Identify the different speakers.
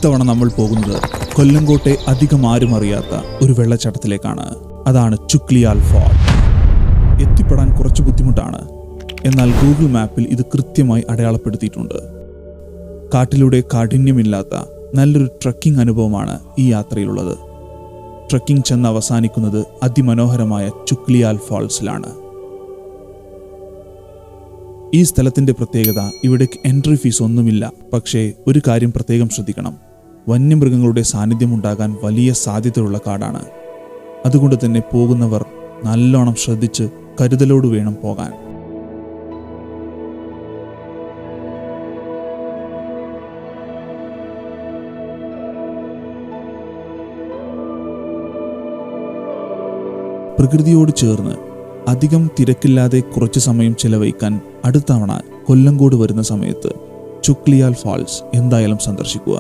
Speaker 1: ഇത്തവണ നമ്മൾ പോകുന്നത് കൊല്ലങ്കോട്ടെ അധികം ആരും അറിയാത്ത ഒരു വെള്ളച്ചാട്ടത്തിലേക്കാണ്. അതാണ് ചുക്ലിയാൽ ഫാൾ. എത്തിപ്പെടാൻ കുറച്ച് ബുദ്ധിമുട്ടാണ്, എന്നാൽ ഗൂഗിൾ മാപ്പിൽ ഇത് കൃത്യമായി അടയാളപ്പെടുത്തിയിട്ടുണ്ട്. കാട്ടിലൂടെ കാഠിന്യമില്ലാത്ത നല്ലൊരു ട്രക്കിംഗ് അനുഭവമാണ് ഈ യാത്രയിലുള്ളത്. ട്രക്കിംഗ് ചെന്ന് അവസാനിക്കുന്നത് അതിമനോഹരമായ ചുക്ലിയാൽ ഫാൾസിലാണ്. ഈ സ്ഥലത്തിൻ്റെ പ്രത്യേകത, ഇവിടേക്ക് എൻട്രി ഫീസ് ഒന്നുമില്ല. പക്ഷേ ഒരു കാര്യം പ്രത്യേകം ശ്രദ്ധിക്കണം, വന്യമൃഗങ്ങളുടെ സാന്നിധ്യം ഉണ്ടാകാൻ വലിയ സാധ്യതയുള്ള കാടാണ്. അതുകൊണ്ട് തന്നെ പോകുന്നവർ നല്ലോണം ശ്രദ്ധിച്ച് കരുതലോട് വേണം പോകാൻ. പ്രകൃതിയോട് ചേർന്ന് അധികം തിരക്കില്ലാതെ കുറച്ച് സമയം ചെലവഴിക്കാൻ അടുത്തവണ കൊല്ലങ്കോട് വരുന്ന സമയത്ത് ചുക്ലിയാൽ ഫാൾസ് എന്തായാലും സന്ദർശിക്കുക.